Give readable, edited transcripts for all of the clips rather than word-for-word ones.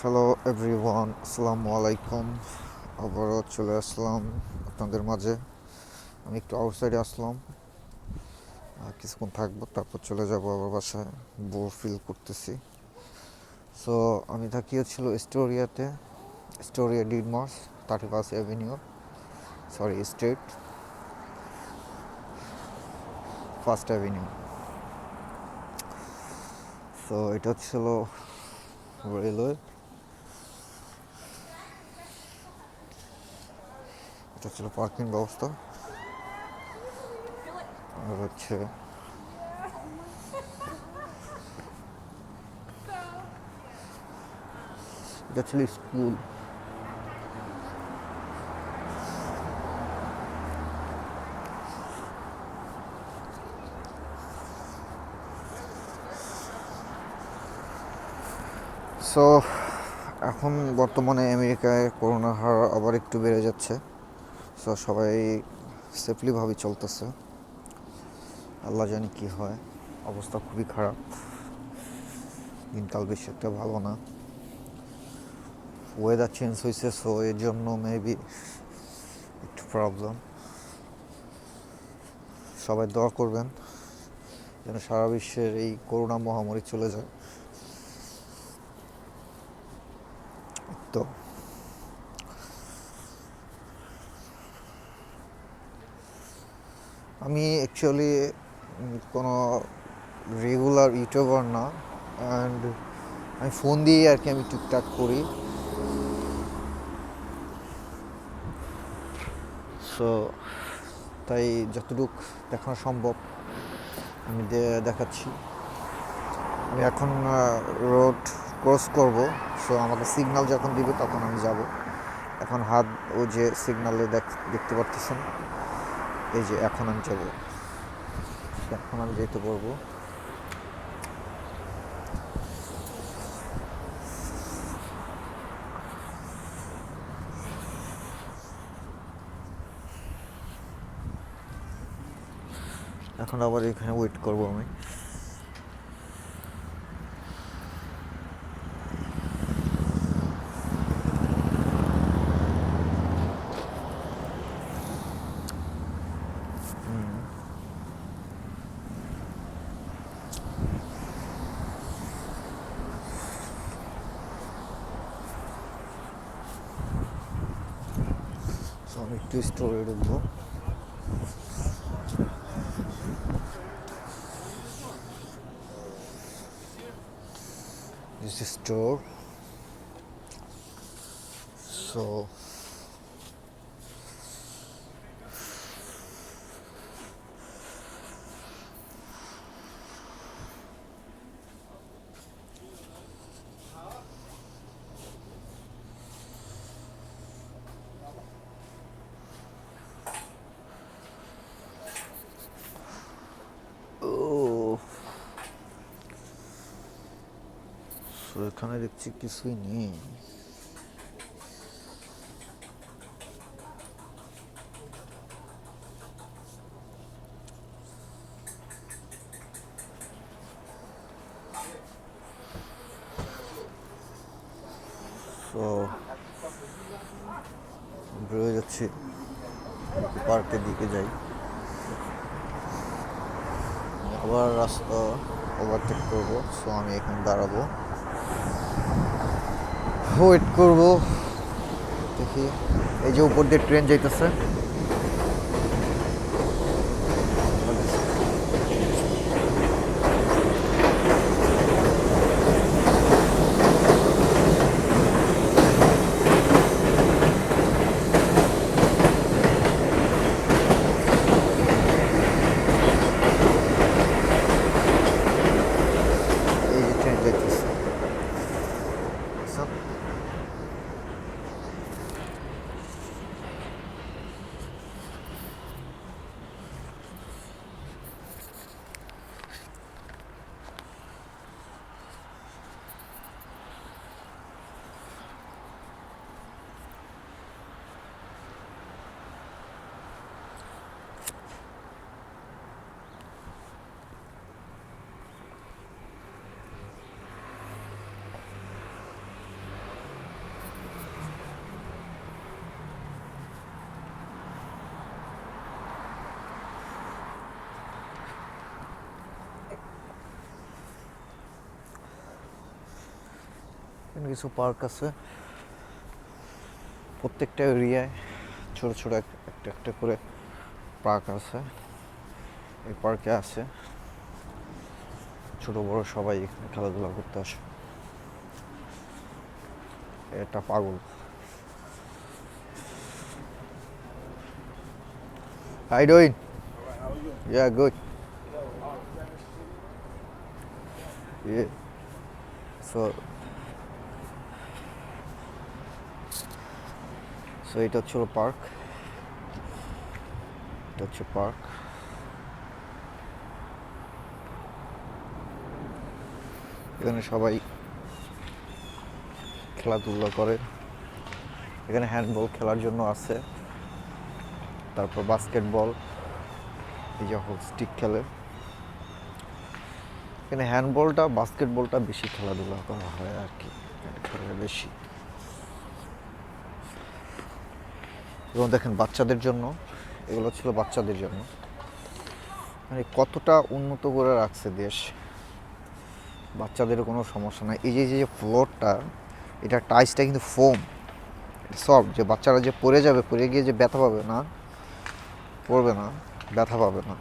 Hello everyone, আসসালামু আলাইকুম। আবারও চলে আসলাম আপনাদের মাঝে। আমি একটু আউটসাইডে আসলাম, কিছুক্ষণ থাকবো, তারপর চলে যাব আবার বাসায়। বোর ফিল করতেছি। সো আমি থাকি হচ্ছিল স্টোরিয়াতে, স্টোরিয়া ডিডমার্স 31 avenue, sorry street, first avenue. So এটা হচ্ছিল রেলওয়ে, এটা হচ্ছিল পার্কিং ব্যবস্থা। আর হচ্ছে এটা ছিল স্কুল। সো এখন বর্তমানে আমেরিকায় করোনার হার আবার একটু বেড়ে যাচ্ছে। সো সবাই সেফলিভাবে চলতেছে। আল্লাহ জানি কি হয়, অবস্থা খুবই খারাপ, দিনকাল বেশি একটা ভালো না। ওয়েদার চেঞ্জ হয়েছে, সো এর জন্য মেবি একটু প্রবলেম। সবাই দোয়া করবেন যেন সারা বিশ্বের এই করোনা মহামারী চলে যায়। তো আমি অ্যাকচুয়ালি কোনো রেগুলার ইউটিউবার না, অ্যান্ড আমি ফোন দিয়ে আর কি আমি টুকটাক করি। সো তাই যতটুক দেখানো সম্ভব আমি দেখাচ্ছি। আমি এখন রোড ক্রস করব। সো আমাকে সিগন্যাল যখন দিবে তখন আমি যাব। এখন হাত ও যে সিগন্যালে দেখতে পারতেছেন, এই যে এখন আমি যাব, এখন আমি যেতে পারবো। এখন আবার এখানে ওয়েট করব আমি। সো আমি একটু স্টোরে ঢুকবো। This is store. So এখানে দেখছি কিছুই নেই। সো বেরোয় যাচ্ছি, পার্কের দিকে যাই। আবার রাস্তা ওভারটেক করবো। সো আমি এখানে দাঁড়াবো, ওয়েট করবো, দেখি। এই যে উপর দিয়ে ট্রেন যাইতেছে, এই যে ট্রেন যাইতেছে। এখানে কিছু পার্ক আছে, প্রত্যেকটা এরিয়ায় ছোট ছোট একটা একটা করে পার্ক আছে। এই পার্কে আছে ছোট বড় সবাই এখানে খেলাধুলা করতে আসে। এটা পাগল। How you doing? Yeah, good. Yeah. So এটা হচ্ছে পার্ক, এটা হচ্ছে পার্ক। এখানে সবাই খেলাধুলা করে। এখানে হ্যান্ডবল খেলার জন্য আছে, তারপর বাস্কেটবল, এই যে স্টিক খেলে। এখানে হ্যান্ডবলটা বাস্কেটবলটা বেশি খেলাধুলা করা হয় আর কি, বেশি। এবং দেখেন বাচ্চাদের জন্য, এগুলো ছিল বাচ্চাদের জন্য। মানে কতটা উন্নত করে রাখছে দেশ, বাচ্চাদের কোনো সমস্যা নাই। এই যে ফ্লোরটা, এটা টাইলসটা কিন্তু ফোম, এটা সফট, যে বাচ্চারা যে পড়ে যাবে, পড়ে গিয়ে যে ব্যথা পাবে না, পড়বে না, ব্যথা পাবে না,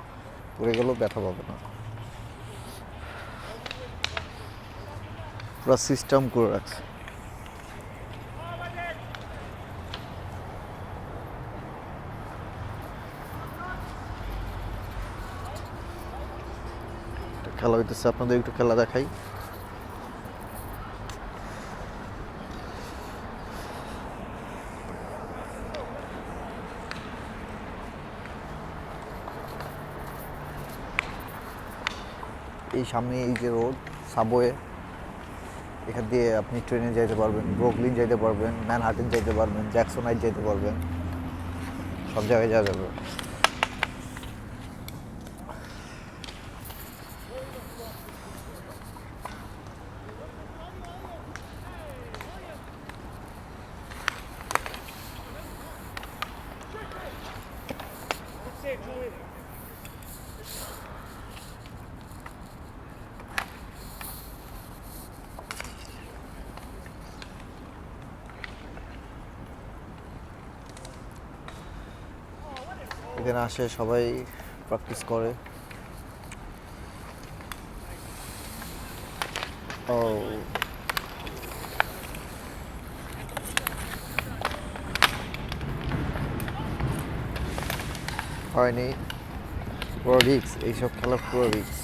পড়ে গেলেও ব্যথা পাবে না। পুরো সিস্টেম করে রাখছে। খেলা হইতেছে, আপনাদের একটু খেলা দেখাই। এই সামনে এই যে রোড, সাবওয়ে, এখান দিয়ে আপনি ট্রেনে যাইতে পারবেন, ব্রুকলিন যাইতে পারবেন, ম্যানহাটন যাইতে পারবেন, জ্যাকসন যাইতে পারবেন, সব জায়গায় যাওয়া যাবে। এখানে আসে সবাই প্র্যাকটিস করে। ও হয়নি, পুরো রিক্স, এইসব খেলা পুরো রিক্স।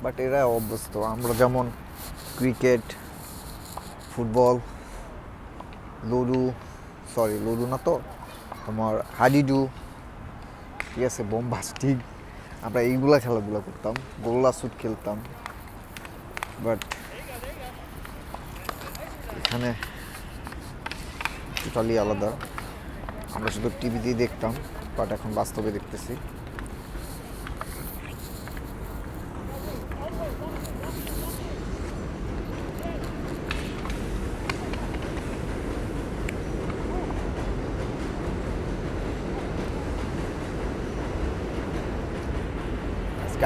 বাট এরা অভ্যস্ত। আমরা যেমন ক্রিকেট, ফুটবল, লুডু না তো, তোমার হাডিডু, ঠিক আছে, বোমবাস্টিক, আমরা এইগুলা খেলাধুলা করতাম, গোল্লা শুট খেলতাম। বাট এখানে টোটালি আলাদা। আমরা শুধু টিভিতেই দেখতাম, বাট এখন বাস্তবে দেখতেছি।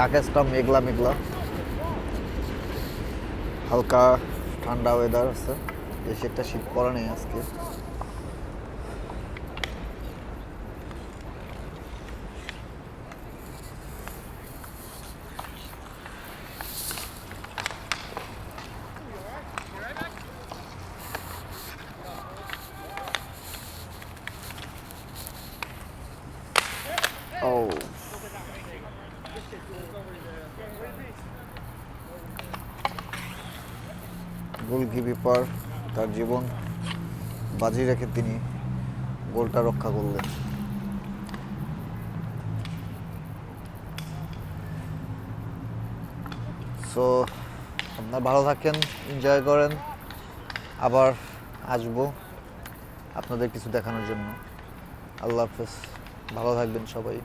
আকাশটা মেঘলা মেঘলা, হালকা ঠান্ডা ওয়েদার আছে, বেশি একটা শীত পড়ে নেই আজকে। ও গোলকিপার তার জীবন বাজি রেখে তিনি গোলটা রক্ষা করলেন। সো আপনারা ভালো থাকেন, এনজয় করেন, আবার আসবো আপনাদের কিছু দেখানোর জন্য। আল্লাহ হাফেজ, ভালো থাকবেন সবাই।